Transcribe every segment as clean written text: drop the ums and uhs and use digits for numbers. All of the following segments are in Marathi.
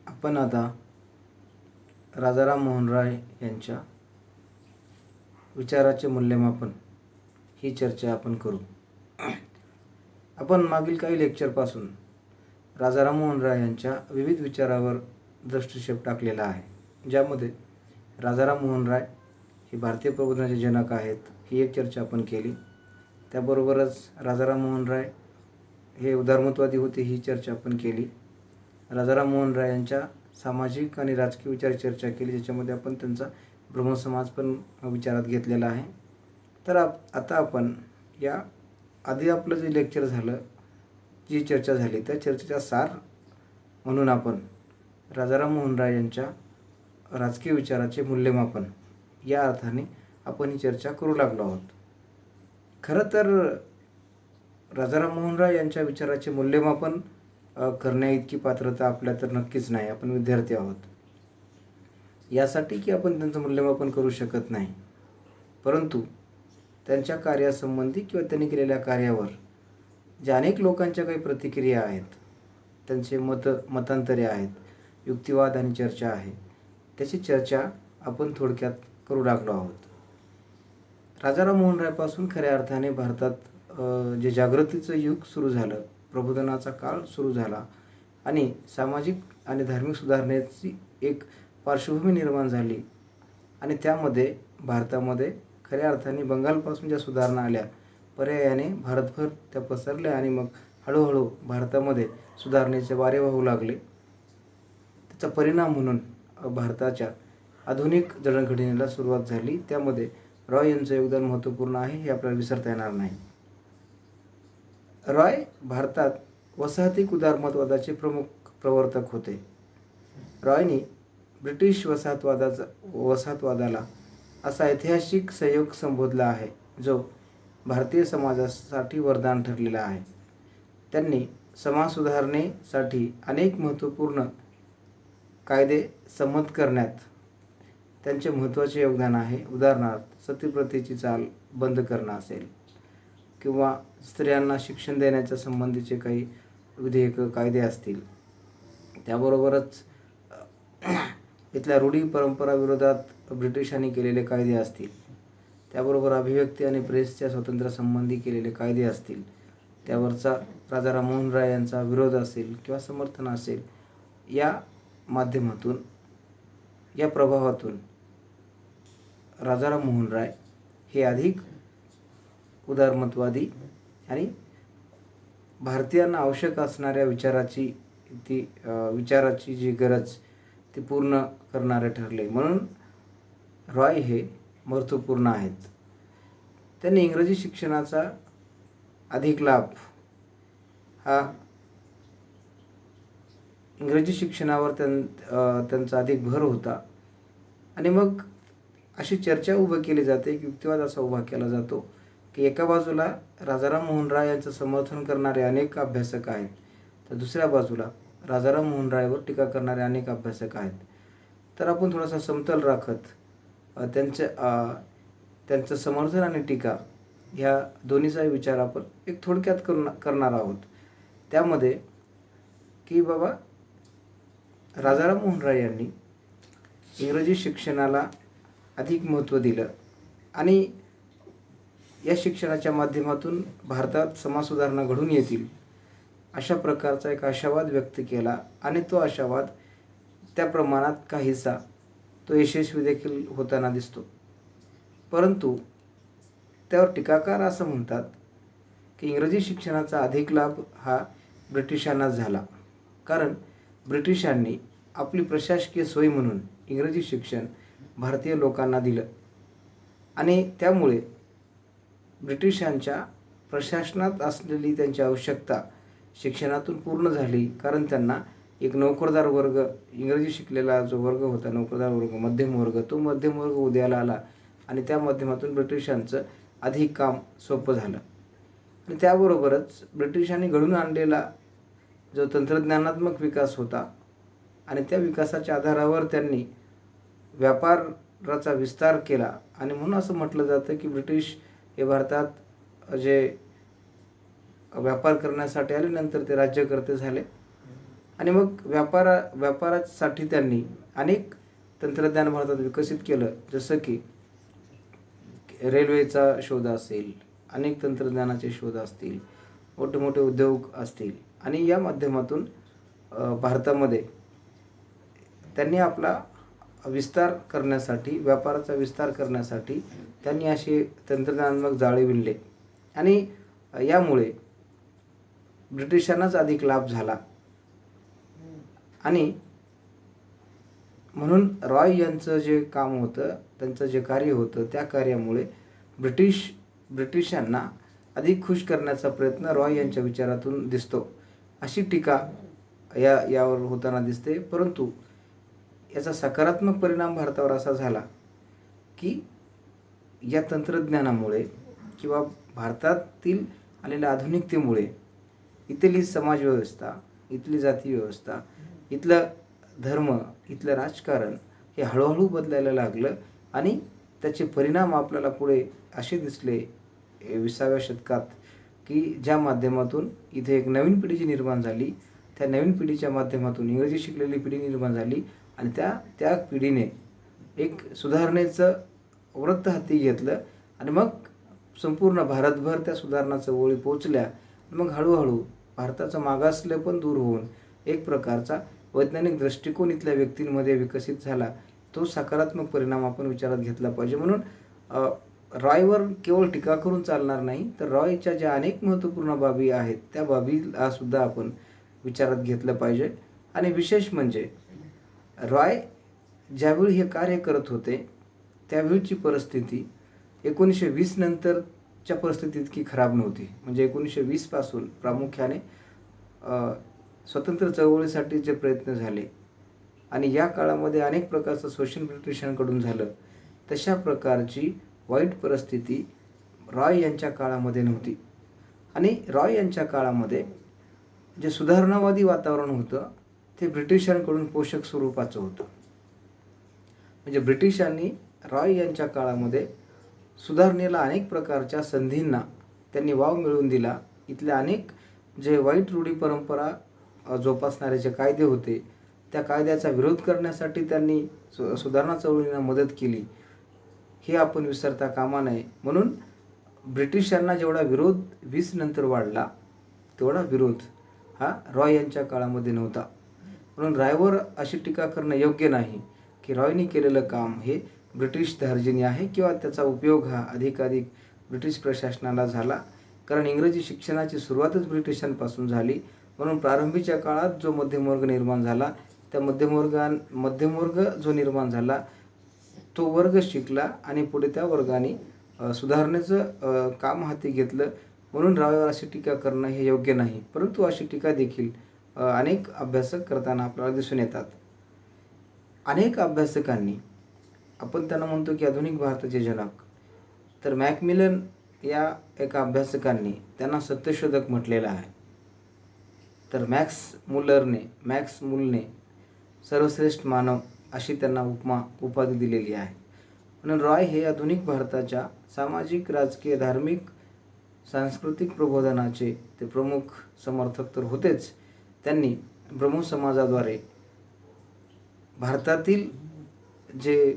आपण आता राजाराम मोहन राय यांच्या विचाराचे मूल्यमापन ही चर्चा आपण करू. आपण मागील काही लेक्चरपासून राजाराम मोहन राय यांच्या विविध विचारावर दृष्टिक्षेप टाकलेला आहे, ज्यामध्ये राजाराम मोहन राय हे भारतीय प्रबोधनाचे जनक आहेत ही एक चर्चा आपण केली. त्याबरोबरच राजाराम मोहन राय हे उदारमतवादी होते ही चर्चा आपण केली. राजाराम मोहन राय यांच्या सामाजिक आणि राजकीय विचार चर्चा केली, ज्याच्यामध्ये आपण त्यांचा ब्रह्मसमाज पण विचारात घेतलेला आहे. तर आता आपण या आधी आपलं जे लेक्चर झालं, जी चर्चा झाली त्या चर्चेचा सार म्हणून आपण राजाराम मोहन राय यांच्या राजकीय विचाराचे मूल्यमापन या अर्थाने आपण ही चर्चा करू लागलो आहोत. खरं तर राजाराम मोहन राय यांच्या विचाराचे मूल्यमापन करण्याइतकी पात्रता आपल्या तर नक्कीच नाही. आपण विद्यार्थी आहोत यासाठी की आपण त्यांचं मूल्यमापन करू शकत नाही, परंतु त्यांच्या कार्यासंबंधी किंवा त्यांनी केलेल्या कार्यावर ज्या अनेक लोकांच्या काही प्रतिक्रिया आहेत, त्यांचे मतांतरे आहेत, युक्तिवाद आणि चर्चा आहे, त्याची चर्चा आपण थोडक्यात करू लागलो आहोत. राजाराम मोहन रायपासून खऱ्या अर्थाने भारतात जे जागृतीचं युग सुरू झालं, प्रबोधनाचा काळ सुरू झाला आणि सामाजिक आणि धार्मिक सुधारणेची एक पार्श्वभूमी निर्माण झाली आणि त्यामध्ये भारतामध्ये खऱ्या अर्थाने बंगालपासून ज्या सुधारणा आल्या, पर्यायाने भारतभर त्या पसरल्या आणि मग हळूहळू भारतामध्ये सुधारणेचे वारे वाहू लागले. त्याचा परिणाम म्हणून भारताच्या आधुनिक जडणघडणीला सुरुवात झाली. त्यामध्ये रॉय यांचं योगदान महत्त्वपूर्ण आहे, हे आपल्याला विसरता येणार नाही. रॉय भारतात वसाहतीक उदारमतवादाचे प्रमुख प्रवर्तक होते. रॉयनी ब्रिटिश वसाहतवादाला असा ऐतिहासिक संयोग संबोधला आहे, जो भारतीय समाजासाठी वरदान ठरलेला आहे. त्यांनी समाज सुधारणेसाठी अनेक महत्त्वपूर्ण कायदे संमत करण्यात त्यांचे महत्त्वाचे योगदान आहे. उदाहरणार्थ सतीप्रथेची चाल बंद करणं असेल किंवा स्त्रियांना शिक्षण देण्याच्या संबंधीचे काही विधेयक कायदे असतील, त्याबरोबरच इथल्या रूढी परंपरा विरोधात ब्रिटिशांनी केलेले कायदे असतील, त्याबरोबर अभिव्यक्ती आणि प्रेसच्या स्वातंत्र्यासंबंधी केलेले कायदे असतील, त्यावरचा राजाराम मोहन राय यांचा विरोध असेल किंवा समर्थन असेल, या माध्यमातून या प्रभावातून राजाराम मोहन राय हे अधिक उदारमतवादी आणि भारतीयांना आवश्यक असणाऱ्या विचाराची जी गरज ती पूर्ण करणारे ठरले. म्हणून रॉय हे महत्त्वपूर्ण आहेत. त्यांनी इंग्रजी शिक्षणाचा अधिक लाभ हा इंग्रजी शिक्षणावर त्यांचा अधिक भर होता आणि मग अशी चर्चा उभी केली जाते, की युक्तिवाद असा उभा केला जातो की एका बाजूला राजाराम मोहन राय यांचं समर्थन करणारे अनेक अभ्यासक आहेत, तर दुसऱ्या बाजूला राजाराम मोहन रायवर टीका करणारे अनेक अभ्यासक आहेत. तर आपण थोडासा समतोल राखत त्यांचं समर्थन आणि टीका ह्या दोन्हीचा विचार आपण एक थोडक्यात करणार आहोत. त्यामध्ये की बाबा राजाराम मोहन राय यांनी इंग्रजी शिक्षणाला अधिक महत्त्व दिलं आणि या शिक्षणाच्या माध्यमातून भारतात समाज सुधारणा घडून येतील अशा प्रकारचा एक आशावाद व्यक्त केला आणि तो आशावाद त्या प्रमाणात काहीसा तो यशस्वी देखील होताना दिसतो. परंतु त्यावर टीकाकार असं म्हणतात की इंग्रजी शिक्षणाचा अधिक लाभ हा ब्रिटिशांनाच झाला, कारण ब्रिटिशांनी आपली प्रशासकीय सोय म्हणून इंग्रजी शिक्षण भारतीय लोकांना दिलं आणि त्यामुळे ब्रिटिशांच्या प्रशासनात असलेली त्यांची आवश्यकता शिक्षणातून पूर्ण झाली. कारण त्यांना एक नोकरदार वर्ग, इंग्रजी शिकलेला जो वर्ग होता, नोकरदार वर्ग, मध्यम वर्ग, तो मध्यम वर्ग उदयाला आला आणि त्या माध्यमातून ब्रिटिशांचं अधिक काम सोपं झालं. आणि त्याबरोबरच ब्रिटिशांनी घडून आणलेला जो तंत्रज्ञानात्मक विकास होता आणि त्या विकासाच्या आधारावर त्यांनी व्यापाराचा विस्तार केला आणि म्हणून असं म्हटलं जातं की ब्रिटिश हे भारतात जे व्यापार करण्यासाठी आले, नंतर ते राज्यकर्ते झाले आणि मग व्यापारासाठी त्यांनी अनेक तंत्रज्ञान भारतात विकसित केलं, जसं की रेल्वेचा शोध असेल, अनेक तंत्रज्ञानाचे शोध असतील, मोठे मोठे उद्योग असतील. आणि या माध्यमातून भारतामध्ये त्यांनी आपला विस्तार करण्यासाठी, व्यापाराचा विस्तार करण्यासाठी त्यांनी असे तंत्रज्ञानात्मक जाळे विणले. आणि यामुळे ब्रिटिशांनाच अधिक लाभ झाला. आणि म्हणून रॉय यांचं जे काम होतं, त्यांचं जे कार्य होतं, त्या कार्यामुळे ब्रिटिशांना अधिक खुश करण्याचा प्रयत्न रॉय यांच्या विचारातून दिसतो, अशी टीका यावर होताना दिसते. परंतु याचा सकारात्मक परिणाम भारतावर असा झाला की या तंत्रज्ञानामुळे किंवा भारतातील आलेल्या आधुनिकतेमुळे इथली समाजव्यवस्था, इथली जाती व्यवस्था, इथलं धर्म, इथलं राजकारण हे हळूहळू बदलायला लागलं. आणि त्याचे परिणाम आपल्याला पुढे असे दिसले 20व्या शतकात, की ज्या माध्यमातून इथे एक नवीन पिढी जी निर्माण झाली, त्या नवीन पिढीच्या माध्यमातून इंग्रजी शिकलेली पिढी निर्माण झाली. आणि त्या पिढीने एक सुधारणेचं व्रत हाती घेतलं. आणि मग संपूर्ण भारतभर त्या सुधारणाचं ओळी पोचल्या. मग हळूहळू भारताचं मागासले पण दूर होऊन एक प्रकारचा वैज्ञानिक दृष्टिकोन इथल्या व्यक्तींमध्ये विकसित झाला. तो सकारात्मक परिणाम आपण विचारात घेतला पाहिजे. म्हणून रॉयवर केवळ टीका करून चालणार नाही, तर रॉयच्या ज्या अनेक महत्त्वपूर्ण बाबी आहेत, त्या बाबीला सुद्धा आपण विचारात घेतलं पाहिजे. आणि विशेष म्हणजे रॉय ज्यावेळी हे कार्य करत होते, त्यावेळची परिस्थिती 1920 नंतरच्या परिस्थिती इतकी खराब नव्हती. म्हणजे 1920 पासून प्रामुख्याने स्वतंत्र चळवळीसाठी जे प्रयत्न झाले आणि या काळामध्ये अनेक प्रकारचं शोषण ब्रिटिशांकडून झालं, तशा प्रकारची वाईट परिस्थिती रॉय यांच्या काळामध्ये नव्हती. आणि रॉय यांच्या काळामध्ये जे सुधारणावादी वातावरण होतं, ते ब्रिटिशांकडून पोषक स्वरूपाचं होतं. म्हणजे ब्रिटिशांनी रॉय यांच्या काळामध्ये सुधारणेला अनेक प्रकारच्या संधींना त्यांनी वाव मिळवून दिला. इथल्या अनेक जे वाईट रूढी परंपरा जोपासणारे जे कायदे होते, त्या कायद्याचा विरोध करण्यासाठी त्यांनी सुधारणा चळवळींना मदत केली, हे आपण विसरता कामा नये. म्हणून ब्रिटिशांना जेवढा विरोध 20 नंतर वाढला, तेवढा विरोध हा रॉय यांच्या काळामध्ये नव्हता. म्हणून रॉयवर अशी टीका करणं योग्य नाही की रॉयनी केलेलं काम हे ब्रिटिश धार्जिणी आहे किंवा त्याचा उपयोग हा अधिकाधिक ब्रिटिश प्रशासनाला झाला. कारण इंग्रजी शिक्षणाची सुरुवातच ब्रिटिशांपासून झाली. म्हणून प्रारंभीच्या काळात जो मध्यमवर्ग निर्माण झाला, त्या मध्यमवर्ग जो निर्माण झाला, तो वर्ग शिकला आणि पुढे त्या वर्गाने सुधारणेचं काम हाती घेतलं. म्हणून रॉयवर अशी टीका करणं हे योग्य नाही. परंतु अशी टीका देखील अनेक अभ्यासक करताना आपल्याला दिसून येतात. अनेक अभ्यासकांनी, आपण त्यांना म्हणतो की आधुनिक भारताचे जनक, तर मॅकमिलन या एका अभ्यासकांनी त्यांना सत्यशोधक म्हटलेलं आहे. तर मॅक्स मुलने सर्वश्रेष्ठ मानव अशी त्यांना उपाधी दिलेली आहे. म्हणून रॉय हे आधुनिक भारताच्या सामाजिक, राजकीय, धार्मिक, सांस्कृतिक प्रबोधनाचे ते प्रमुख समर्थक तर होतेच. त्यांनी ब्रह्मो समाजाद्वारे भारतातील जे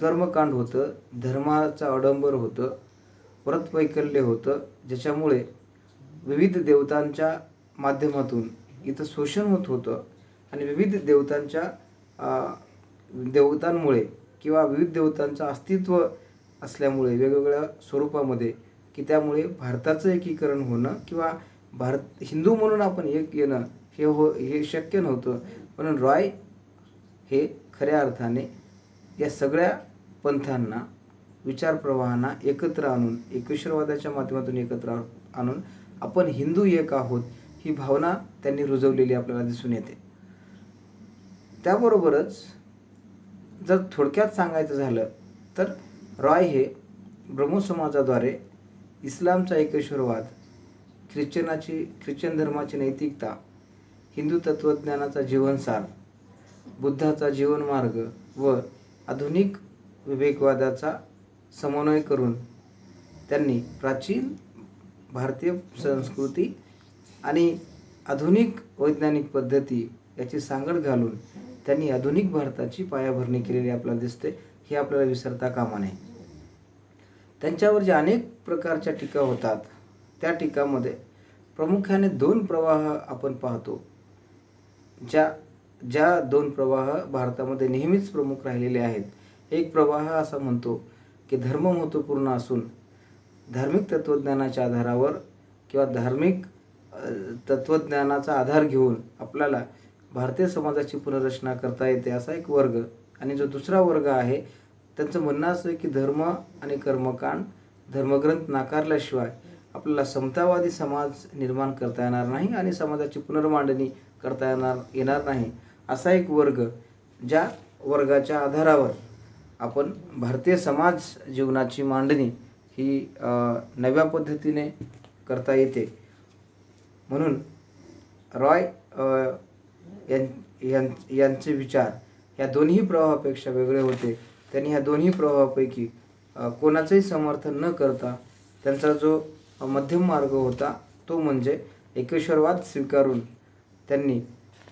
कर्मकांड होतं, धर्माचं आडंबर होतं, व्रतवैकल्य होतं, ज्याच्यामुळे विविध देवतांच्या माध्यमातून इथं शोषण होत होतं. आणि विविध देवतांमुळे किंवा विविध देवतांचं अस्तित्व असल्यामुळे वेगवेगळ्या स्वरूपामध्ये, की त्यामुळे भारताचं एकीकरण होणं किंवा हिंदू म्हणून आपण एक येणं हे शक्य नव्हतं. म्हणून रॉय हे खऱ्या अर्थाने या सगळ्या पंथांना, विचारप्रवाहांना एकत्र आणून, एकेश्वरवादाच्या माध्यमातून एकत्र आणून आपण हिंदू एक आहोत ही भावना त्यांनी रुजवलेली आपल्याला दिसून येते. त्याबरोबरच जर थोडक्यात सांगायचं झालं तर रॉय हे ब्रह्मो समाजाद्वारे इस्लामचा एकेश्वरवाद, ख्रिश्चन धर्माची नैतिकता, हिंदू तत्त्वज्ञानाचा जीवनसार, बुद्धाचा जीवनमार्ग व आधुनिक विवेकवादाचा समन्वय करून त्यांनी प्राचीन भारतीय संस्कृती आणि आधुनिक वैज्ञानिक पद्धती याची सांगड घालून त्यांनी आधुनिक भारताची पायाभरणी केलेली आपल्याला दिसते, हे आपल्याला विसरता कामा नये. त्यांच्यावर ज्या अनेक प्रकारच्या टीका होतात, त्या टीकामध्ये प्रामुख्याने 2 प्रवाह आपण पाहतो. ज्या 2 प्रवाह भारतामध्ये नेहमीच प्रमुख राहिलेले आहेत. एक प्रवाह असा म्हणतो की धर्म महत्त्वपूर्ण असून धार्मिक तत्त्वज्ञानाच्या आधारावर किंवा धार्मिक तत्त्वज्ञानाचा आधार घेऊन आपल्याला भारतीय समाजाची पुनर्रचना करता येते, असा एक वर्ग. आणि जो दुसरा वर्ग आहे त्यांचं म्हणणं असं आहे की धर्म आणि कर्मकांड, धर्मग्रंथ नाकारल्याशिवाय आपल्याला समतावादी समाज निर्माण करता येणार नाही आणि समाजाची पुनर्मांडणी करता येणार नाही, असा एक वर्ग. ज्या वर्गाच्या आधारावर आपण भारतीय समाज जीवनाची मांडणी ही नव्या पद्धतीने करता येते. म्हणून रॉय यांचे विचार या दोन्ही प्रवाहापेक्षा वेगळे होते. त्यांनी ह्या दोन्ही प्रवाहापैकी कोणाचंही समर्थन न करता त्यांचा जो मध्यम मार्ग होता तो म्हणजे एकेश्वरवाद स्वीकारून त्यांनी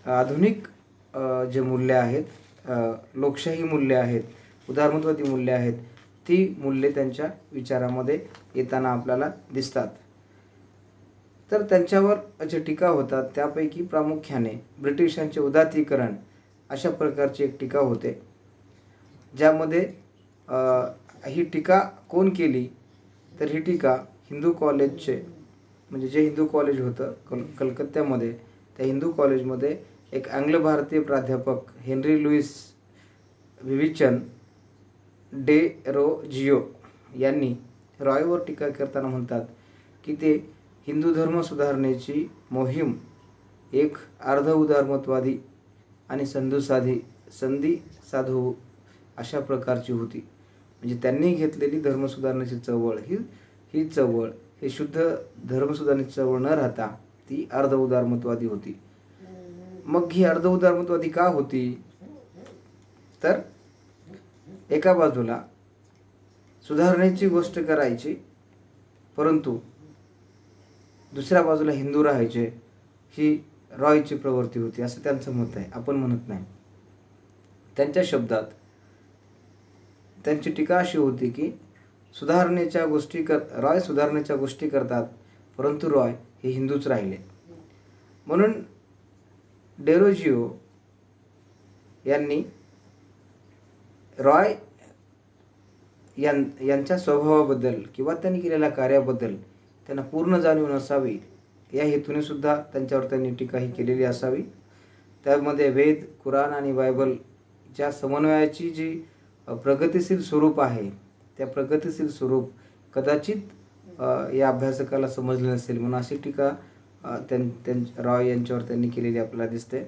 आधुनिक जे मूल्य आहेत, लोकशाही मूल्य आहेत, उदारमतवादी मूल्य आहेत, ती मूल्ये त्यांच्या विचारामध्ये येताना आपल्याला दिसतात. तर त्यांच्यावर जे टीका होतात त्यापैकी प्रामुख्याने ब्रिटिशांचे उदात्तीकरण अशा प्रकारची एक टीका होते. ज्यामध्ये ही टीका कोण केली तर ही टीका हिंदू कॉलेजचे, म्हणजे जे हिंदू कॉलेज होतं कलकत्त्यामध्ये, त्या हिंदू कॉलेजमध्ये एक आंग्ल भारतीय प्राध्यापक हेनरी लुईस विविचन डेरोजिओ यांनी रॉयवर टीका करताना म्हणतात की ते हिंदू धर्म सुधारणेची मोहीम एक अर्ध उदारमतवादी आणि संधी साधू अशा प्रकारची होती. म्हणजे त्यांनी घेतलेली धर्मसुधारणेची चळवळ ही चळवळ ही शुद्ध धर्मसुधारणेची चळवळ न राहता ती अर्ध उदारमतवादी होती. मग ही अर्ध उदारमतवादी का होती तर एका बाजूला सुधारणेची गोष्ट करायची परंतु दुसऱ्या बाजूला हिंदू राहायचे, ही रॉयची प्रवृत्ती होती असं त्यांचं मत आहे, आपण म्हणत नाही. त्यांच्या शब्दात त्यांची टीका अशी होती की रॉय सुधारणेच्या गोष्टी करतात परंतु रॉय हे हिंदूच राहिले. म्हणून डेरोजिओ यांनी रॉय यांच्या स्वभावाबद्दल किंवा त्यांनी केलेल्या कार्याबद्दल त्यांना पूर्ण जाणीव नसावी या हेतूने सुद्धा त्यांच्यावर त्यांनी टीका ही केलेली असावी. त्यामध्ये वेद, कुराण आणि बायबलच्या समन्वयाची जी प्रगतिशील स्वरूप आहे त्या प्रगतिशील स्वरूप कदाचित या अभ्यासकाला समजले नसेल म्हणून अशी टीका रॉय यांच्यावर त्यांनी केलेली आपल्याला दिसते.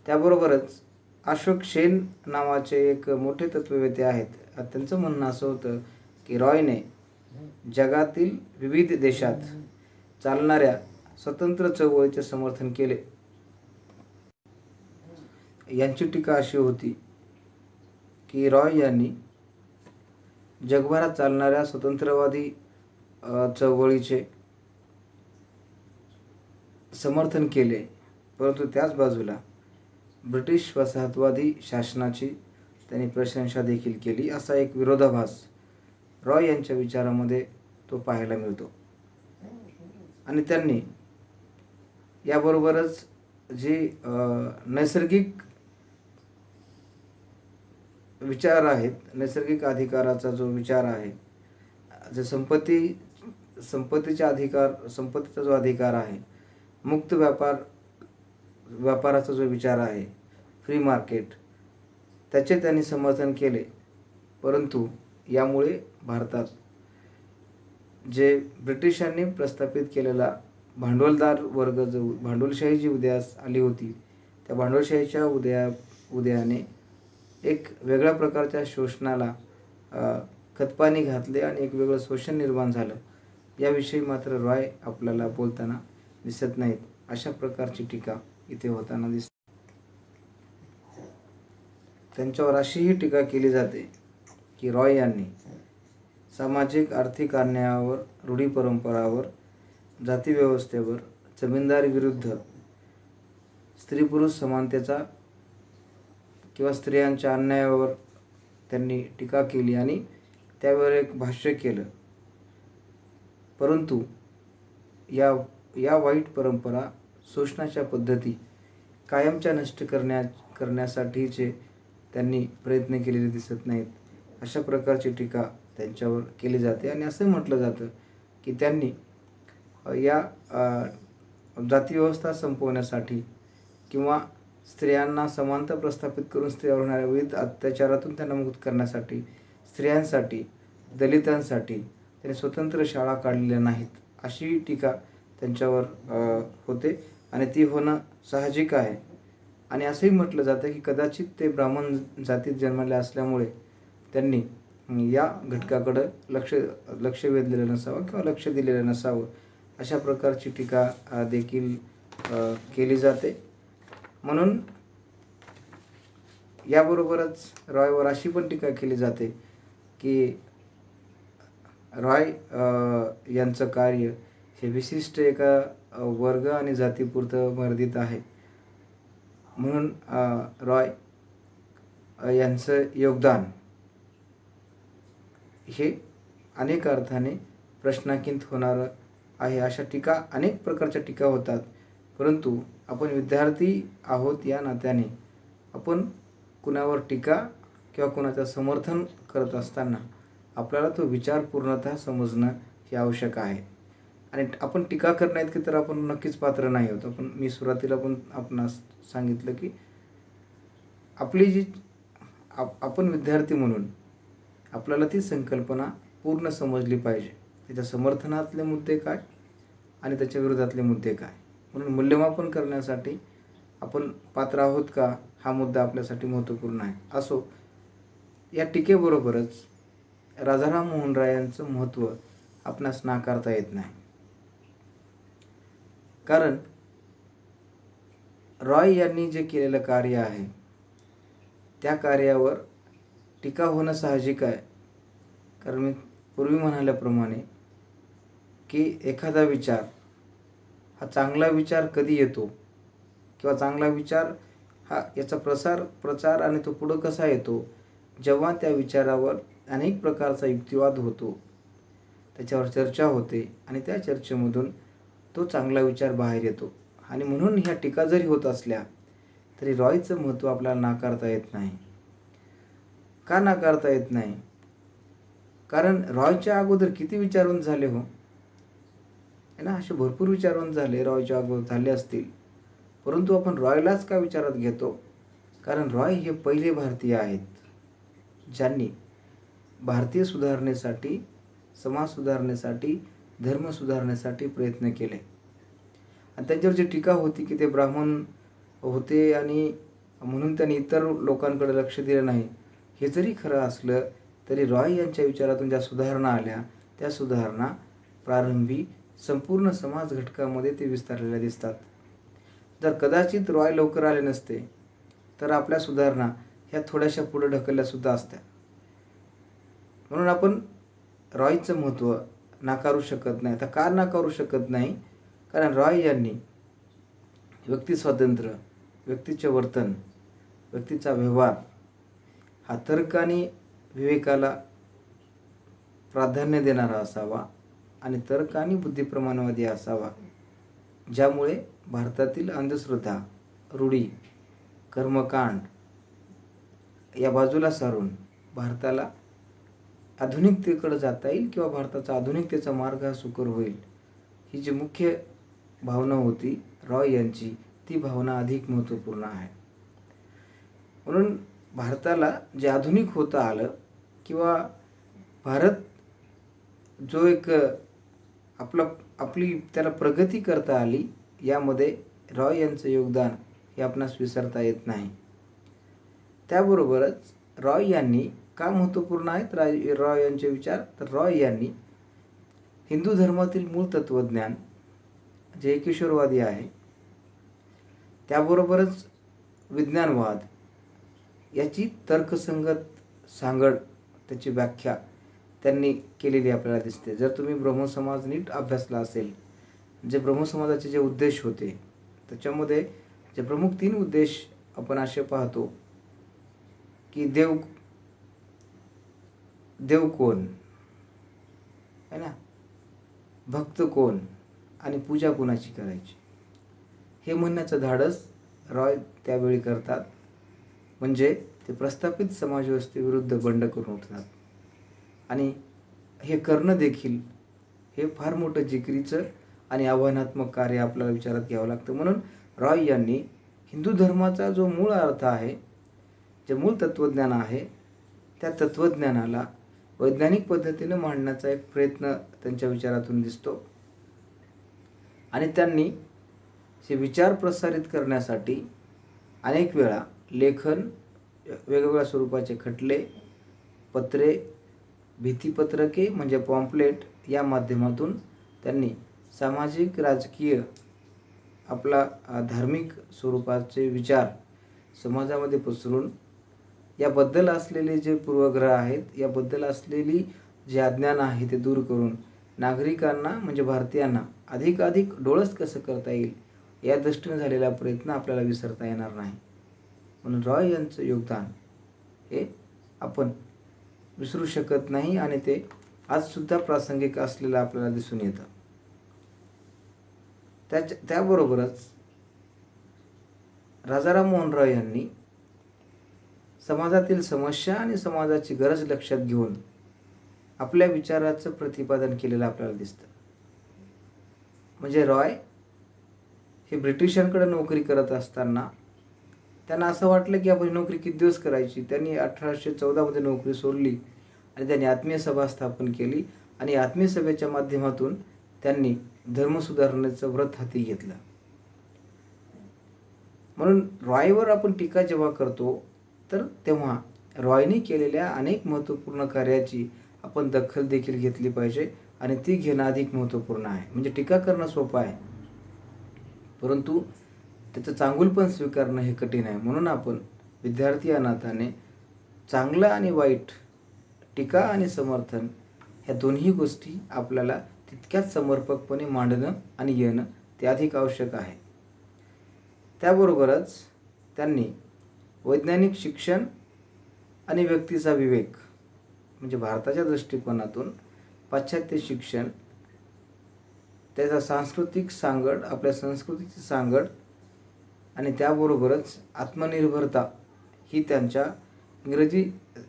त्याबरोबरच अशोक सेन नावाचे एक मोठे तत्त्ववेत्ते आहेत. त्यांचं म्हणणं असं होतं की रॉयने जगातील विविध देशात चालणाऱ्या स्वतंत्र चळवळीचे समर्थन केले. यांची टीका अशी होती की रॉय यांनी जगभरात चालणाऱ्या स्वतंत्रवादी चळवळीचे समर्थन केले परंतु त्याच बाजूला ब्रिटिश वसाहतवादी शासनाची त्यांनी प्रशंसा देखील केली. असा एक विरोधाभास रॉय यांच्या विचारामध्ये तो पाहायला मिळतो. आणि त्यांनी याबरोबरच जे नैसर्गिक विचार आहेत, नैसर्गिक अधिकाराचा जो विचार आहे, जे संपत्तीचा जो अधिकार आहे, मुक्त व्यापाराचा जो विचार आहे, फ्री मार्केट, त्याचे त्यांनी समर्थन केले. परंतु यामुळे भारतात जे ब्रिटिशांनी प्रस्थापित केलेला भांडवलदार वर्ग, जो भांडवलशाही जी उदयास आली होती, त्या भांडवलशाहीच्या उदयाने एक वेगळ्या प्रकारच्या शोषणाला खतपाणी घातले आणि एक वेगळं शोषण निर्माण झालं. याविषयी मात्र रॉय आपल्याला बोलताना दिसत नाहीत. अशा प्रकारची टीका इथे होताना दिसते. त्यांच्यावर अशीही टीका केली जाते की रॉय यांनी सामाजिक आर्थिक अन्यायावर, रूढी परंपरावर, जातीव्यवस्थेवर, जमीनदारी विरुद्ध स्त्री पुरुष समानतेचा किंवा स्त्रियांच्या अन्यायावर त्यांनी टीका केली आणि त्यावर एक भाष्य केलं. परंतु या वाईट परंपरा, शोषणाच्या पद्धती कायमच्या नष्ट करण्यासाठीचे त्यांनी प्रयत्न केलेले दिसत नाहीत. अशा प्रकारची टीका त्यांच्यावर केली जाते आणि असं म्हटलं जातं की त्यांनी या जातीव्यवस्था संपवण्यासाठी किंवा स्त्रियांना समानता प्रस्थापित करून स्त्रियांवर होणाऱ्या विविध अत्याचारातून त्यांना मुक्त करण्यासाठी, स्त्रियांसाठी, दलितांसाठी त्यांनी स्वतंत्र शाळा काढलेल्या नाहीत, अशी टीका त्यांच्यावर होते आणि ती होणं साहजिक आहे. आणि असंही म्हटलं जातं की कदाचित ते ब्राह्मण जातीत जन्मले असल्यामुळे त्यांनी या घटकाकडं लक्ष वेधलेलं नसावं किंवा लक्ष दिलेलं नसावं, अशा प्रकारची टीका देखील केली जाते. म्हणून याबरोबरच रॉयवर अशी पण टीका केली जाते की रॉय यांचं कार्य हे विशिष्ट एका वर्ग आणि जातीपुरतं मर्यादित आहे. म्हणून रॉय यांचं योगदान हे अनेक अर्थाने प्रश्नांकित होणारं आहे. अशा टीका, अनेक प्रकारच्या टीका होतात. परंतु आपण विद्यार्थी आहोत या नात्याने आपण कुणावर टीका किंवा कुणाचं समर्थन करत असताना आपल्याला तो विचार पूर्णतः समजणं हे आवश्यक आहे. आणि आपण टीका करण्याइतके तर आपण नक्कीच पात्र नाही होत. मी सुरुवातीला पण आपणास सांगितलं की आपली जी आपण विद्यार्थी म्हणून आपल्याला ती संकल्पना पूर्ण समजली पाहिजे. त्याच्या समर्थनातले मुद्दे काय आणि त्याच्या विरोधातले मुद्दे काय, म्हणून मूल्यमापन करण्यासाठी आपण पात्र आहोत का, हा मुद्दा आपल्यासाठी महत्त्वपूर्ण आहे. असो, या टीकेबरोबरच राजाराम मोहन राय यांचं महत्त्व आपणास नाकारता येत नाही. कारण रॉय यांनी जे केलेलं कार्य आहे त्या कार्यावर टीका होणं साहजिक आहे. कारण मी पूर्वी म्हणाल्याप्रमाणे की एखादा विचार हा चांगला विचार कधी येतो किंवा चांगला विचार हा याचा प्रचार आणि तो पुढं कसा येतो, जेव्हा त्या विचारावर अनेक प्रकारचा युक्तिवाद होतो, त्याच्यावर चर्चा होते आणि त्या चर्चेमधून तो चांगला विचार बाहेर येतो. आणि म्हणून ह्या टीका जरी होत असल्या तरी रॉयचं महत्त्व आपल्याला नाकारता येत नाही. का नाकारता येत नाही? कारण रॉयच्या अगोदर किती विचारवंत झाले हो, है ना. असे भरपूर विचारवंत झाले, रॉयच्या अगोदर झाले असतील. परंतु आपण रॉयलाच का विचारात घेतो? कारण रॉय हे पहिले भारतीय आहेत ज्यांनी भारतीय सुधारणेसाठी, समाज सुधारणेसाठी, धर्म सुधारणेसाठी प्रयत्न केले. आणि त्यांच्यावर जी टीका होती की ते ब्राह्मण होते आणि म्हणून त्यांनी इतर लोकांकडे लक्ष दिलं नाही, हे जरी खरं असलं तरी रॉय यांच्या विचारातून ज्या सुधारणा आल्या त्या सुधारणा प्रारंभी संपूर्ण समाज घटकामध्ये ते विस्तारलेल्या दिसतात. जर कदाचित रॉय लवकर आले नसते तर आपल्या सुधारणा ह्या थोड्याशा पुढे ढकलल्यासुद्धा असत्या. म्हणून आपण रॉयचं महत्त्व नाकारू शकत नाही. आता का नाकारू शकत नाही? कारण रॉय यांनी व्यक्तिस्वातंत्र्य, व्यक्तीचे वर्तन, व्यक्तीचा व्यवहार हा तर्क आणि विवेकाला प्राधान्य देणारा असावा आणि तर्क आणि बुद्धिप्रमाणवादी असावा, ज्यामुळे भारतातील अंधश्रद्धा, रूढी, कर्मकांड या बाजूला सारून भारताला आधुनिकतेकडे जाता येईल किंवा भारताचा आधुनिकतेचा मार्ग हा सुकर होईल. ही जी मुख्य भावना होती रॉय यांची, ती भावना अधिक महत्त्वपूर्ण आहे. म्हणून भारताला जे आधुनिक होता आलं किंवा भारत जो एक आपली त्याला प्रगती करता आली, यामध्ये रॉय यांचं योगदान हे आपणास विसरता येत नाही. त्याबरोबरच रॉय यांनी का महत्त्वपूर्ण आहेत रॉय यांचे विचार? तर रॉय यांनी हिंदू धर्मातील मूळ तत्त्वज्ञान जे एकेश्वरवादी आहे, त्याबरोबरच विज्ञानवाद याची तर्कसंगत सांगड, त्याची व्याख्या त्यांनी केलेली आपल्याला दिसते. जर तुम्ही ब्रह्मसमाज नीट अभ्यासला असेल, जे ब्रह्मसमाजाचे जे उद्देश होते त्याच्यामध्ये जे प्रमुख 3 उद्देश आपण असे पाहतो की देव कोण है ना, भक्त कोण आणि पूजा कोणाची करायची, हे म्हणण्याचं धाडस रॉय त्यावेळी करतात. म्हणजे ते प्रस्थापित समाजव्यवस्थेविरुद्ध बंड करून उठतात. आणि हे करणं देखील हे फार मोठं जिकिरीचं आणि आव्हानात्मक कार्य आपल्याला विचारात घ्यावं लागतं. म्हणून रॉय यांनी हिंदू धर्माचा जो मूळ अर्थ आहे, जे मूळ तत्त्वज्ञान आहे, त्या तत्त्वज्ञानाला वैज्ञानिक पद्धतीनं मांडण्याचा एक प्रयत्न त्यांच्या विचारातून दिसतो. आणि त्यांनी हे विचार प्रसारित करण्यासाठी अनेक वेळा लेखन, वेगवेगळ्या स्वरूपाचे खटले, पत्रे, भित्तीपत्रके म्हणजे पॉम्पलेट या माध्यमातून त्यांनी सामाजिक, राजकीय, आपला धार्मिक स्वरूपाचे विचार समाजामध्ये पसरून याबद्दल असलेले जे पूर्वग्रह आहेत, याबद्दल असलेली जे अज्ञान आहे ते दूर करून नागरिकांना म्हणजे भारतीयांना अधिकाधिक डोळस कसं करता येईल या दृष्टीने झालेला प्रयत्न आपल्याला विसरता येणार नाही. म्हणून रॉय यांचं योगदान हे आपण विसरू शकत नाही आणि ते आजसुद्धा प्रासंगिक असलेलं आपल्याला दिसून येतं. त्याबरोबरच राजाराम मोहन रॉय यांनी समाजातील समस्या आणि समाजाची गरज लक्षात घेऊन आपल्या विचाराचं प्रतिपादन केलेलं आपल्याला दिसतं. म्हणजे रॉय हे ब्रिटिशांकडे नोकरी करत असताना त्यांना असं वाटलं की आपण नोकरी किती दिवस करायची. त्यांनी 1814 नोकरी सोडली आणि त्यांनी आत्मीय सभा स्थापन केली आणि आत्मीय सभेच्या माध्यमातून त्यांनी धर्म सुधारण्याचं व्रत हाती घेतलं. म्हणून रॉयवर आपण टीका जेव्हा करतो तर तेव्हा रॉयने केलेल्या अनेक महत्त्वपूर्ण कार्याची आपण दखल देखील घेतली पाहिजे आणि ती घेणं अधिक महत्त्वपूर्ण आहे. म्हणजे टीका करणं सोपं आहे, परंतु त्याचं चांगुलपण स्वीकारणं हे कठीण आहे. म्हणून आपण विद्यार्थी या नात्याने चांगलं आणि वाईट, टीका आणि समर्थन ह्या दोन्ही गोष्टी आपल्याला तितक्याच समर्पकपणे मांडणं आणि येणं ते अधिक आवश्यक आहे. त्याबरोबरच त्यांनी वैज्ञानिक शिक्षण आणि व्यक्तीचा विवेक म्हणजे भारताच्या दृष्टिकोनातून पाश्चात्य शिक्षण, त्याचा सांस्कृतिक सांगड, आपल्या संस्कृतीची सांगड आणि त्याबरोबरच आत्मनिर्भरता ही त्यांच्या इंग्रजी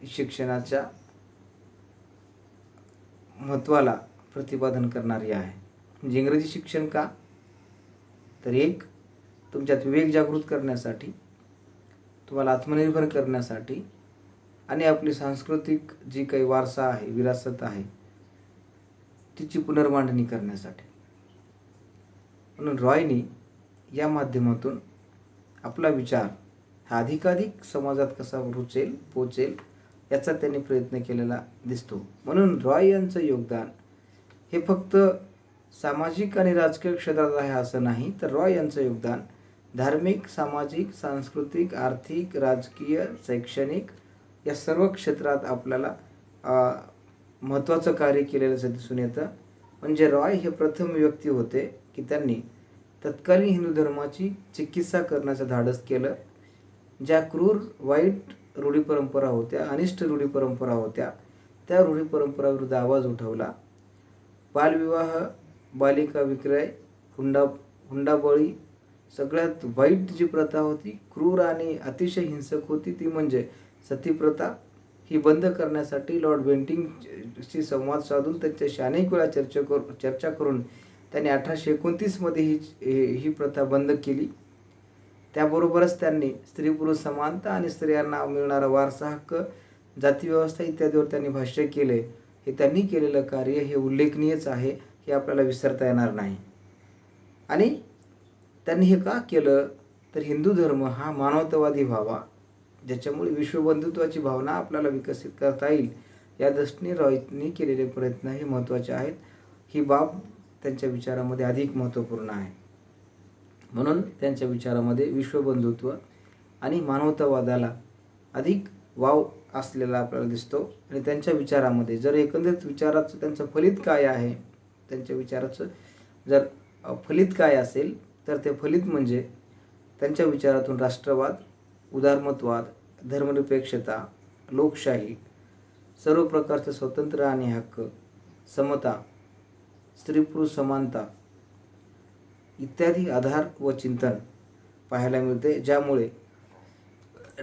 शिक्षणाच्या महत्त्वाला प्रतिपादन करणारी आहे. म्हणजे इंग्रजी शिक्षण का, तर एक तुमच्यात विवेक जागृत करण्यासाठी, तुम्हाला आत्मनिर्भर करण्यासाठी आणि आपली सांस्कृतिक जी काही वारसा आहे, विरासत आहे, तिची पुनर्मांडणी करण्यासाठी. म्हणून रॉयनी या माध्यमातून आपला विचार हा अधिकाधिक समाजात कसा रुचेल, पोचेल याचा त्यांनी प्रयत्न केलेला दिसतो. म्हणून रॉय यांचं योगदान हे फक्त सामाजिक आणि राजकीय क्षेत्रात आहे असं नाही, तर रॉय यांचं योगदान धार्मिक, सामाजिक, सांस्कृतिक, आर्थिक, राजकीय, शैक्षणिक या सर्व क्षेत्रात आपल्याला महत्त्वाचं कार्य केलेलं दिसून येतं. म्हणजे रॉय हे प्रथम व्यक्ती होते की त्यांनी तत्कालीन हिंदू धर्माची चिकित्सा करण्याचं धाडस केलं. ज्या क्रूर, वाईट रूढी परंपरा होत्या, अनिष्ट रूढी परंपरा होत्या, त्या रूढी परंपराविरुद्ध आवाज उठवला. बालविवाह, बालिका विक्रय, हुंडाबळी, सगळ्यात वाईट जी प्रथा होती, क्रूर आणि अतिशय हिंसक होती, ती म्हणजे सतीप्रथा, ही बंद करण्यासाठी लॉर्ड बेंटिंगशी संवाद साधून त्यांच्याशी अनेक वेळा चर्चा करून त्यांनी 1829 ही प्रथा बंद केली. त्याबरोबरच त्यांनी स्त्री पुरुष समानता आणि स्त्रियांना मिळणारा वारसा हक्क, जातीव्यवस्था इत्यादीवर त्यांनी भाष्य केले. हे त्यांनी केलेलं कार्य हे उल्लेखनीयच आहे, हे आपल्याला विसरता येणार नाही. आणि त्यांनी हे का केलं, तर हिंदू धर्म हा मानवतावादी व्हावा, ज्याच्यामुळे विश्वबंधुत्वाची भावना आपल्याला विकसित करता येईल, या दृष्टीने रॉयनी केलेले प्रयत्न हे महत्त्वाचे आहेत. ही बाब त्यांच्या विचारामध्ये अधिक महत्त्वपूर्ण आहे. म्हणून त्यांच्या विचारामध्ये विश्वबंधुत्व आणि मानवतावादाला अधिक वाव असलेला आपल्याला दिसतो. आणि त्यांच्या विचारामध्ये जर एकंदरीत विचाराचं त्यांचं फलित काय आहे, त्यांच्या विचाराचं जर फलित काय असेल तर ते फलित म्हणजे त्यांच्या विचारातून राष्ट्रवाद, उदारमतवाद, धर्मनिरपेक्षता, लोकशाही, सर्व प्रकारचे स्वातंत्र्य आणि हक्क, समता, स्त्री-पुरुष समानता इत्यादी आधार व चिंतन पाहायला मिळते, ज्यामुळे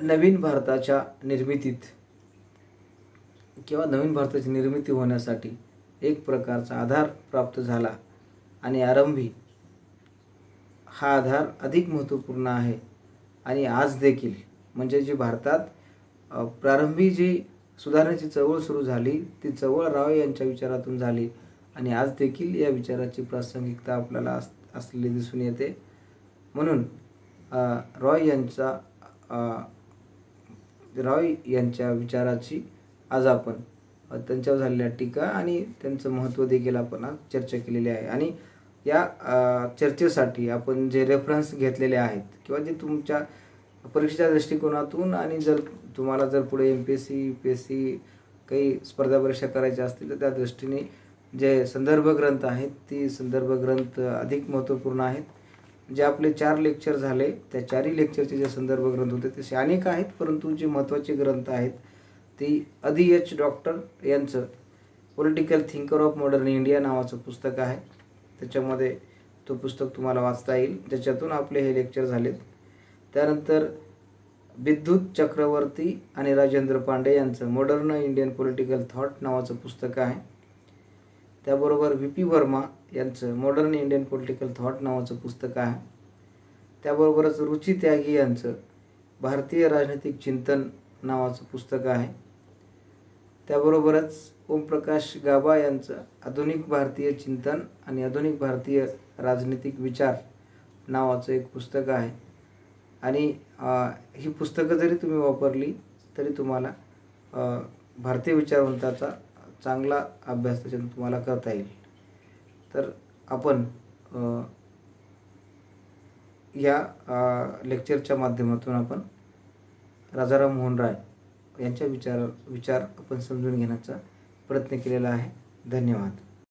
नवीन भारताच्या निर्मितीत किंवा नवीन भारताची निर्मिती होण्यासाठी एक प्रकारचा आधार प्राप्त झाला आणि आरंभी हा आधार अधिक महत्त्वपूर्ण आहे. आणि आज देखील म्हणजे जी भारतात प्रारंभी जी सुधारण्याची चळवळ सुरू झाली ती चळवळ रॉय यांच्या विचारातून झाली आणि आज देखील या विचाराची प्रासंगिकता आपल्याला असलेली दिसून येते. म्हणून रॉय यांच्या विचाराची आज आपण त्यांच्यावर झालेल्या टीका आणि त्यांचं महत्त्व देखील आपण आज चर्चा केलेली आहे. आणि या चर्चेसाठी आपण जे रेफरन्स घेतलेले आहेत किंवा जे तुमच्या परीक्षेच्या दृष्टिकोनातून आणि जर तुम्हाला जर पुढे MPSC, UPSC काही स्पर्धा परीक्षा करायच्या असतील तर त्या दृष्टीने जे संदर्भ ग्रंथ आहेत ती संदर्भ ग्रंथ अधिक महत्त्वपूर्ण आहेत. जे आपले 4 लेक्चर झाले त्या 4ही लेक्चरचे जे संदर्भ ग्रंथ होते तसे अनेक आहेत, परंतु जे महत्त्वाचे ग्रंथ आहेत ती अदी H. डॉक्टर यांचं political thinker of modern India नावाचं पुस्तक आहे. त्याच्यामध्ये तो पुस्तक तुम्हाला वाचता येईल, ज्याच्यातून आपले हे लेक्चर झालेत. त्यानंतर विद्युत चक्रवर्ती आणि राजेंद्र पांडे यांचं मॉडर्न इंडियन पॉलिटिकल थॉट नावाचं पुस्तक आहे. त्याबरोबर VP वर्मा यांचं मॉडर्न इंडियन पॉलिटिकल थॉट नावाचं पुस्तक आहे. त्याबरोबरच रुची त्यागी यांचं भारतीय राजनैतिक चिंतन नावाचं पुस्तक आहे. त्याबरोबरच ओमप्रकाश गाबा यांचं आधुनिक भारतीय चिंतन आणि आधुनिक भारतीय राजनीतिक विचार नावाचं एक पुस्तक आहे. आणि ही पुस्तकं जरी तुम्ही वापरली तरी तुम्हाला भारतीय विचारवंताचा चांगला अभ्यास त्याच्यातून तुम्हाला करता येईल. तर आपण या लेक्चरच्या माध्यमातून आपण राजाराम मोहन राय यांच्या विचार आपण समजून घेण्याचा प्रयत्न केलेला आहे. धन्यवाद.